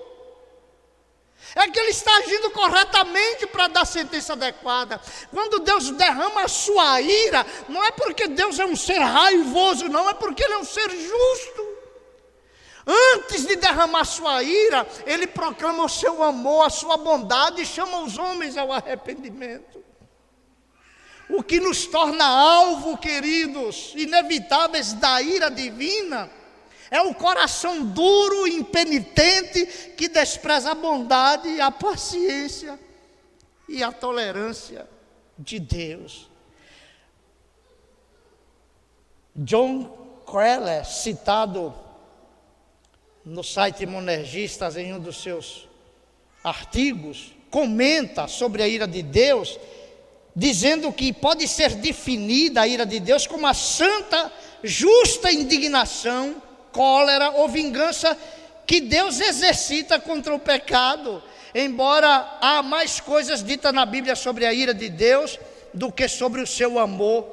É que ele está agindo corretamente para dar a sentença adequada. Quando Deus derrama a sua ira, não é porque Deus é um ser raivoso, não, é porque Ele é um ser justo. Antes de derramar sua ira, Ele proclama o seu amor, a sua bondade e chama os homens ao arrependimento. O que nos torna alvo, queridos, inevitáveis da ira divina, é o coração duro e impenitente que despreza a bondade, a paciência e a tolerância de Deus. John Crowell, citado no site Monergistas em um dos seus artigos, comenta sobre a ira de Deus, dizendo que pode ser definida a ira de Deus como a santa, justa indignação, cólera ou vingança que Deus exercita contra o pecado. Embora há mais coisas ditas na Bíblia sobre a ira de Deus do que sobre o seu amor,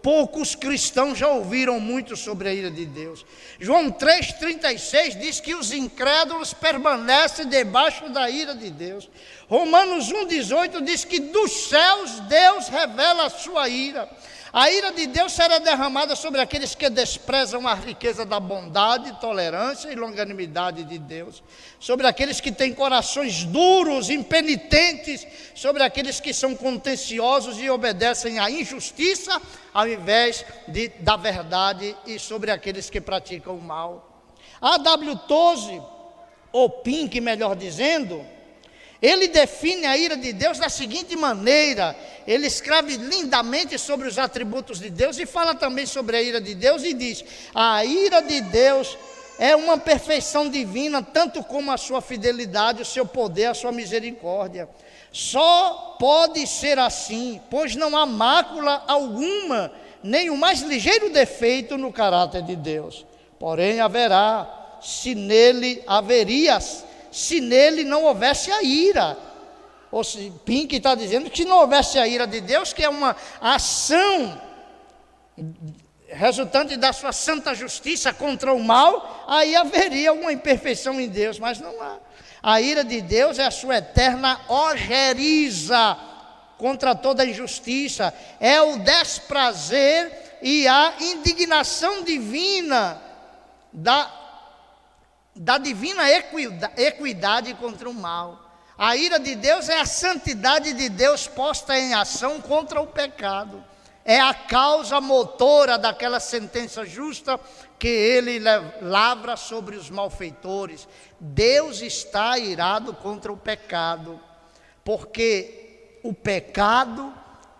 poucos cristãos já ouviram muito sobre a ira de Deus. João 3,36 diz que os incrédulos permanecem debaixo da ira de Deus. Romanos 1,18 diz que dos céus Deus revela a sua ira. A ira de Deus será derramada sobre aqueles que desprezam a riqueza da bondade, tolerância e longanimidade de Deus, sobre aqueles que têm corações duros, impenitentes, sobre aqueles que são contenciosos e obedecem à injustiça ao invés da verdade, e sobre aqueles que praticam o mal. A.W. Tozer, ou Pink, melhor dizendo, ele define a ira de Deus da seguinte maneira. Ele escreve lindamente sobre os atributos de Deus e fala também sobre a ira de Deus e diz: a ira de Deus é uma perfeição divina, tanto como a sua fidelidade, o seu poder, a sua misericórdia. Só pode ser assim, pois não há mácula alguma, nem o mais ligeiro defeito no caráter de Deus. Porém haverá, se nele não houvesse a ira. Ou se Pink está dizendo que se não houvesse a ira de Deus, que é uma ação resultante da sua santa justiça contra o mal, aí haveria uma imperfeição em Deus, mas não há. A ira de Deus é a sua eterna ojeriza contra toda injustiça, é o desprazer e a indignação divina da divina equidade contra o mal. A ira de Deus é a santidade de Deus posta em ação contra o pecado. É a causa motora daquela sentença justa que Ele lavra sobre os malfeitores. Deus está irado contra o pecado, porque o pecado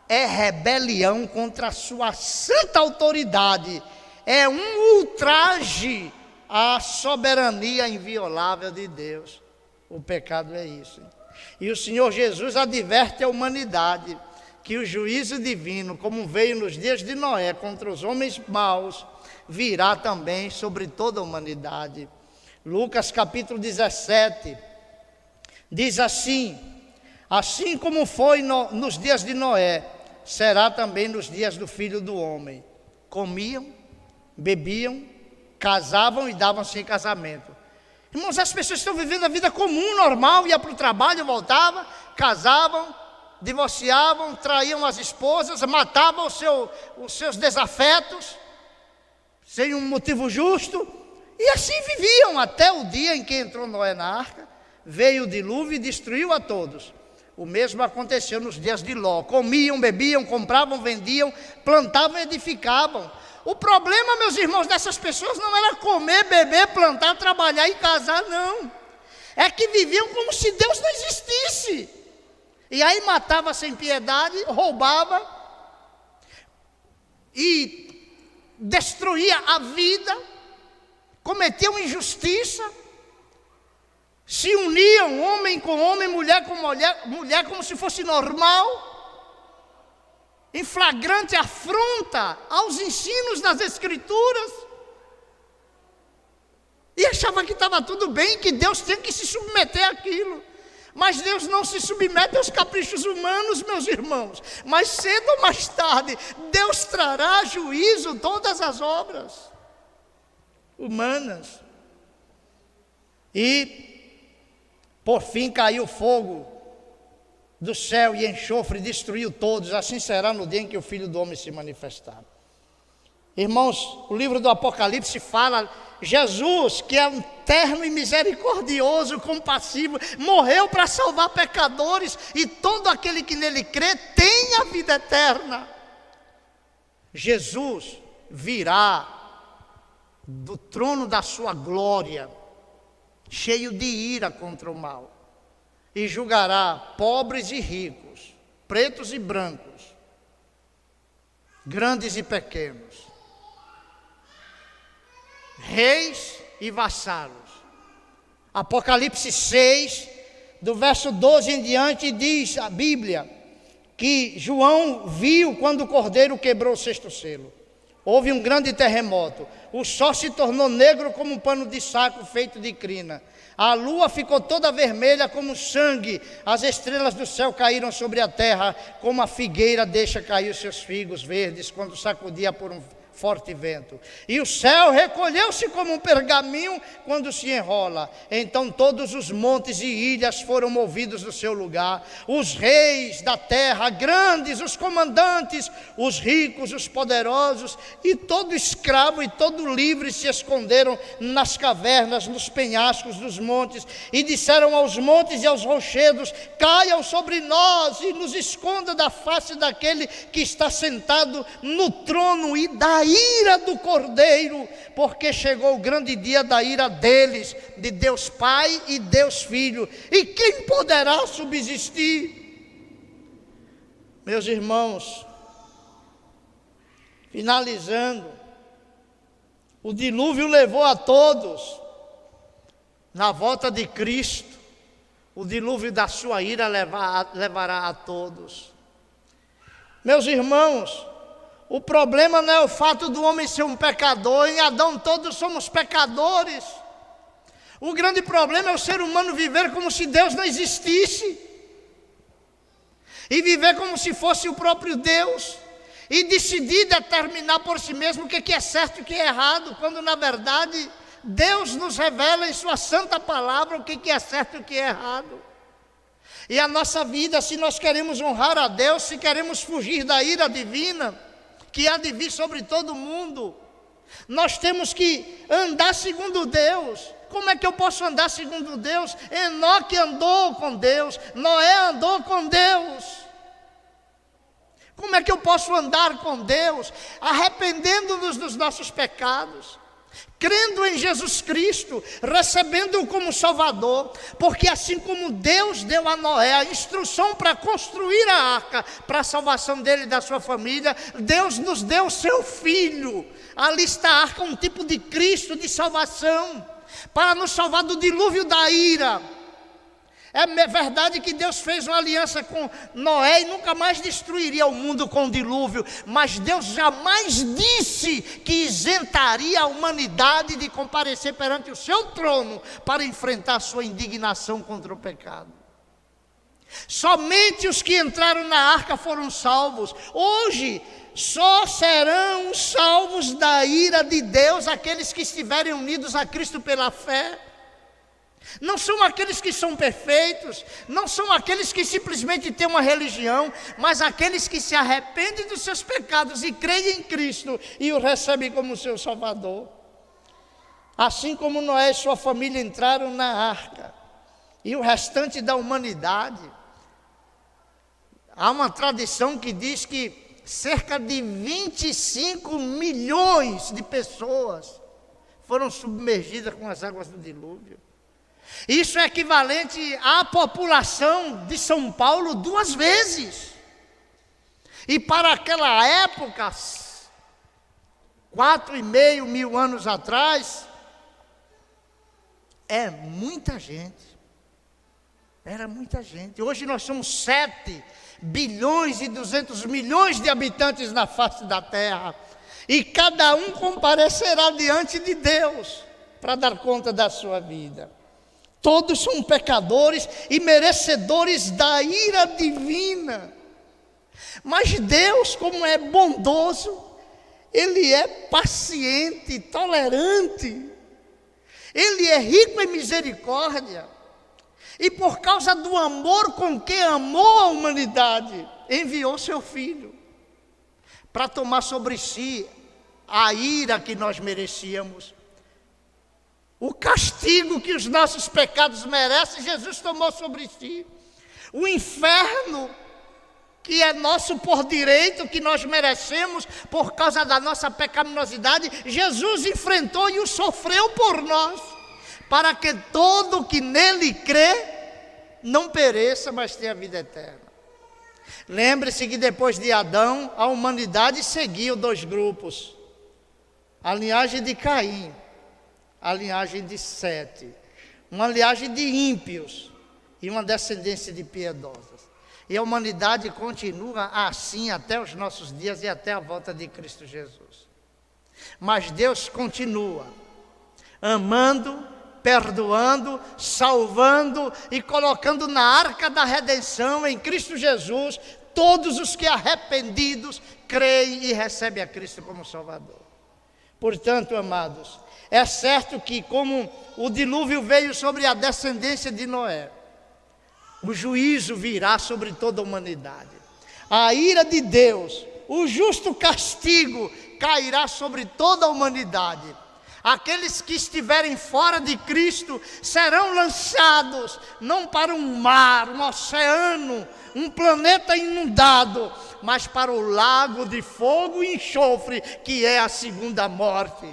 é rebelião contra a sua santa autoridade, é um ultraje a soberania inviolável de Deus. O pecado é isso. E o Senhor Jesus adverte a humanidade que o juízo divino, como veio nos dias de Noé contra os homens maus, virá também sobre toda a humanidade. Lucas capítulo 17 diz assim: assim como foi nos dias de Noé, será também nos dias do Filho do Homem. Comiam, bebiam, casavam e davam-se em casamento. Irmãos, as pessoas estão vivendo a vida comum, normal, ia para o trabalho, voltava, casavam, divorciavam, traíam as esposas, matavam os seus desafetos, sem um motivo justo, e assim viviam até o dia em que entrou Noé na arca, veio o dilúvio e destruiu a todos. O mesmo aconteceu nos dias de Ló. Comiam, bebiam, compravam, vendiam, plantavam e edificavam. O problema, meus irmãos, dessas pessoas não era comer, beber, plantar, trabalhar e casar, não. É que viviam como se Deus não existisse. E aí matava sem piedade, roubava e destruía a vida, cometiam injustiça, se uniam homem com homem, mulher com mulher como se fosse normal, em flagrante afronta aos ensinos das Escrituras, e achava que estava tudo bem, que Deus tinha que se submeter àquilo. Mas Deus não se submete aos caprichos humanos, meus irmãos. Mas cedo ou mais tarde, Deus trará a juízo todas as obras humanas. E, por fim, caiu fogo do céu e enxofre destruiu todos. Assim será no dia em que o Filho do Homem se manifestar. Irmãos, o livro do Apocalipse fala, Jesus, que é um terno e misericordioso, compassivo, morreu para salvar pecadores, e todo aquele que nele crê tem a vida eterna. Jesus virá do trono da sua glória, cheio de ira contra o mal, e julgará pobres e ricos, pretos e brancos, grandes e pequenos, reis e vassalos. Apocalipse 6, do verso 12 em diante, diz a Bíblia que João viu quando o cordeiro quebrou o sexto selo. Houve um grande terremoto, o sol se tornou negro como um pano de saco feito de crina, a lua ficou toda vermelha como sangue, as estrelas do céu caíram sobre a terra, como a figueira deixa cair os seus figos verdes quando sacudia por um forte vento, e o céu recolheu-se como um pergaminho quando se enrola. Então todos os montes e ilhas foram movidos do seu lugar, os reis da terra, grandes, os comandantes, os ricos, os poderosos, e todo escravo e todo livre se esconderam nas cavernas, nos penhascos dos montes, e disseram aos montes e aos rochedos: caiam sobre nós e nos esconda da face daquele que está sentado no trono e da ira do Cordeiro, porque chegou o grande dia da ira deles, de Deus Pai e Deus Filho, e quem poderá subsistir? Meus irmãos, finalizando, o dilúvio levou a todos. Na volta de Cristo, o dilúvio da sua ira levará a todos. Meus irmãos, o problema não é o fato do homem ser um pecador. Em Adão todos somos pecadores. O grande problema é o ser humano viver como se Deus não existisse, e viver como se fosse o próprio Deus, e decidir determinar por si mesmo o que é certo e o que é errado, quando na verdade Deus nos revela em sua santa palavra o que é certo e o que é errado. E a nossa vida, se nós queremos honrar a Deus, se queremos fugir da ira divina que há de vir sobre todo mundo, nós temos que andar segundo Deus. Como é que eu posso andar segundo Deus? Enoque andou com Deus, Noé andou com Deus. Como é que eu posso andar com Deus? Arrependendo-nos dos nossos pecados, crendo em Jesus Cristo, recebendo-o como Salvador, porque assim como Deus deu a Noé a instrução para construir a arca, para a salvação dele e da sua família, Deus nos deu o seu Filho. Ali está a arca, um tipo de Cristo, de salvação, para nos salvar do dilúvio da ira. É verdade que Deus fez uma aliança com Noé e nunca mais destruiria o mundo com o dilúvio, mas Deus jamais disse que isentaria a humanidade de comparecer perante o seu trono para enfrentar sua indignação contra o pecado. Somente os que entraram na arca foram salvos. Hoje, só serão salvos da ira de Deus aqueles que estiverem unidos a Cristo pela fé. Não são aqueles que são perfeitos, não são aqueles que simplesmente têm uma religião, mas aqueles que se arrependem dos seus pecados e creem em Cristo e o recebem como seu Salvador. Assim como Noé e sua família entraram na arca, e o restante da humanidade, há uma tradição que diz que cerca de 25 milhões de pessoas foram submergidas com as águas do dilúvio. Isso é equivalente à população de São Paulo 2 vezes. E para aquela época, 4,5 mil anos atrás, é muita gente. Era muita gente. Hoje nós somos 7 bilhões e 200 milhões de habitantes na face da terra. E cada um comparecerá diante de Deus para dar conta da sua vida. Todos são pecadores e merecedores da ira divina. Mas Deus, como é bondoso, Ele é paciente, tolerante. Ele é rico em misericórdia. E por causa do amor com que amou a humanidade, enviou seu Filho para tomar sobre si a ira que nós merecíamos. O castigo que os nossos pecados merecem, Jesus tomou sobre si. O inferno, que é nosso por direito, que nós merecemos por causa da nossa pecaminosidade, Jesus enfrentou e o sofreu por nós, para que todo que nele crê não pereça, mas tenha vida eterna. Lembre-se que depois de Adão, a humanidade seguiu 2 grupos: a linhagem de Caim, a linhagem de Sete, uma linhagem de ímpios e uma descendência de piedosos. E a humanidade continua assim até os nossos dias e até a volta de Cristo Jesus. Mas Deus continua amando, perdoando, salvando e colocando na arca da redenção em Cristo Jesus todos os que arrependidos creem e recebem a Cristo como Salvador. Portanto, amados, é certo que como o dilúvio veio sobre a descendência de Noé, o juízo virá sobre toda a humanidade. A ira de Deus, o justo castigo cairá sobre toda a humanidade. Aqueles que estiverem fora de Cristo serão lançados não para um mar, um oceano, um planeta inundado, mas para o lago de fogo e enxofre, que é a segunda morte.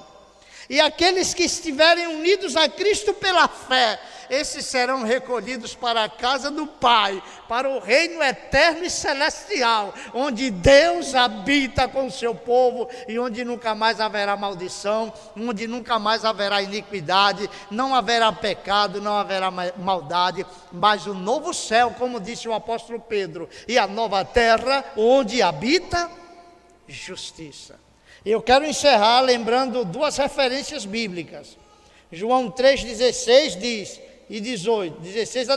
E aqueles que estiverem unidos a Cristo pela fé, esses serão recolhidos para a casa do Pai, para o reino eterno e celestial, onde Deus habita com o seu povo e onde nunca mais haverá maldição, onde nunca mais haverá iniquidade, não haverá pecado, não haverá maldade, mas o novo céu, como disse o apóstolo Pedro, e a nova terra, onde habita justiça. Eu quero encerrar lembrando 2 referências bíblicas. João 3,16 diz, e 18, 16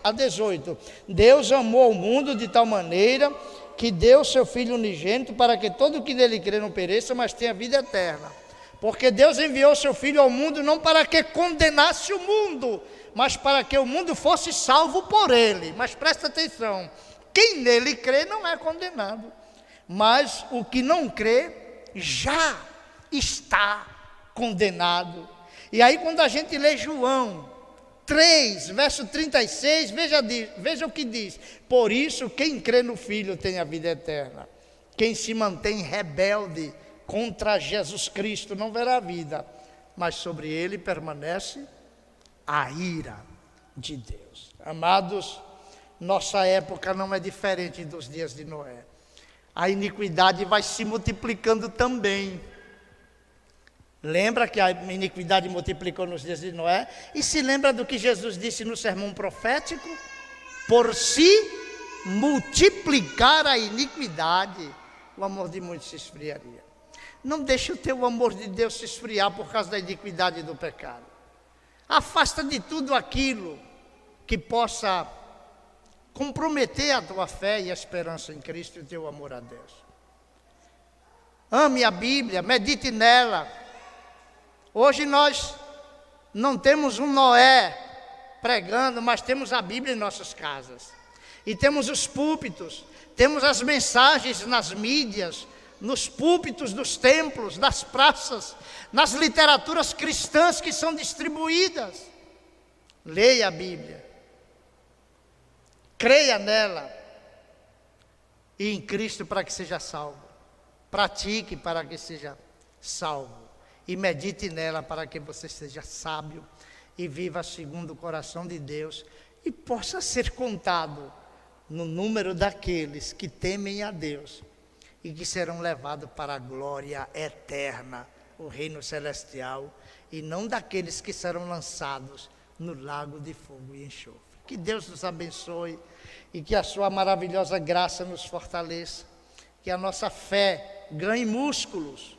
a 18: Deus amou o mundo de tal maneira que deu seu Filho unigênito para que todo o que nele crê não pereça, mas tenha vida eterna. Porque Deus enviou seu Filho ao mundo não para que condenasse o mundo, mas para que o mundo fosse salvo por ele. Mas presta atenção, quem nele crê não é condenado, mas o que não crê já está condenado. E aí quando a gente lê João 3, verso 36, veja o que diz: por isso quem crê no Filho tem a vida eterna. Quem se mantém rebelde contra Jesus Cristo não verá a vida, mas sobre ele permanece a ira de Deus. Amados, nossa época não é diferente dos dias de Noé. A iniquidade vai se multiplicando também. Lembra que a iniquidade multiplicou nos dias de Noé? E se lembra do que Jesus disse no sermão profético? Por se multiplicar a iniquidade, o amor de muitos se esfriaria. Não deixe o teu amor de Deus se esfriar por causa da iniquidade e do pecado. Afasta de tudo aquilo que possa comprometer a tua fé e a esperança em Cristo e o teu amor a Deus. Ame a Bíblia, medite nela. Hoje nós não temos um Noé pregando, mas temos a Bíblia em nossas casas. E temos os púlpitos, temos as mensagens nas mídias, nos púlpitos dos templos, das praças, nas literaturas cristãs que são distribuídas. Leia a Bíblia, creia nela e em Cristo para que seja salvo. Pratique para que seja salvo e medite nela para que você seja sábio e viva segundo o coração de Deus e possa ser contado no número daqueles que temem a Deus e que serão levados para a glória eterna, o reino celestial, e não daqueles que serão lançados no lago de fogo e enxofre. Que Deus nos abençoe e que a sua maravilhosa graça nos fortaleça, que a nossa fé ganhe músculos,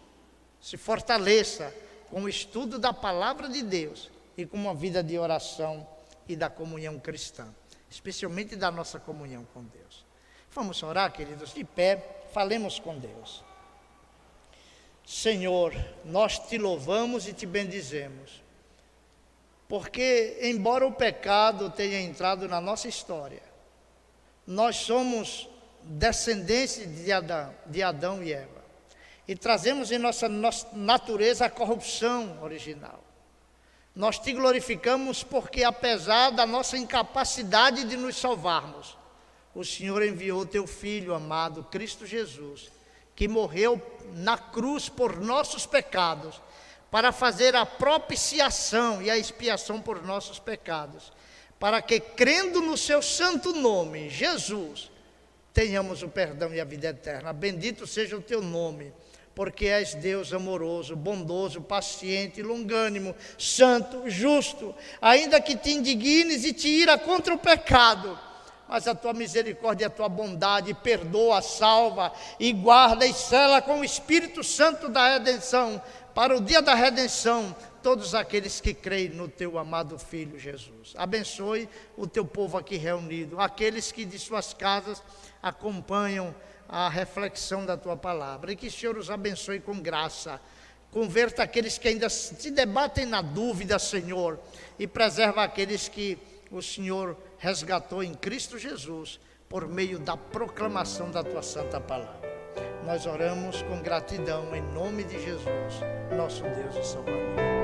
se fortaleça com o estudo da palavra de Deus e com uma vida de oração e da comunhão cristã, especialmente da nossa comunhão com Deus. Vamos orar, queridos, de pé, falemos com Deus. Senhor, nós te louvamos e te bendizemos, porque embora o pecado tenha entrado na nossa história, nós somos descendentes de Adão e Eva, e trazemos em nossa natureza a corrupção original. Nós te glorificamos porque, apesar da nossa incapacidade de nos salvarmos, o Senhor enviou o teu Filho amado, Cristo Jesus, que morreu na cruz por nossos pecados, para fazer a propiciação e a expiação por nossos pecados, para que, crendo no seu santo nome, Jesus, tenhamos o perdão e a vida eterna. Bendito seja o teu nome, porque és Deus amoroso, bondoso, paciente, longânimo, santo, justo, ainda que te indignes e te ira contra o pecado, mas a tua misericórdia e a tua bondade perdoa, salva e guarda e sela com o Espírito Santo da redenção, para o dia da redenção, todos aqueles que creem no teu amado Filho Jesus. Abençoe o teu povo aqui reunido, aqueles que de suas casas acompanham a reflexão da tua palavra, e que o Senhor os abençoe com graça. Converta aqueles que ainda se debatem na dúvida, Senhor, e preserva aqueles que o Senhor resgatou em Cristo Jesus, por meio da proclamação da tua santa palavra. Nós oramos com gratidão em nome de Jesus, nosso Deus e Salvador.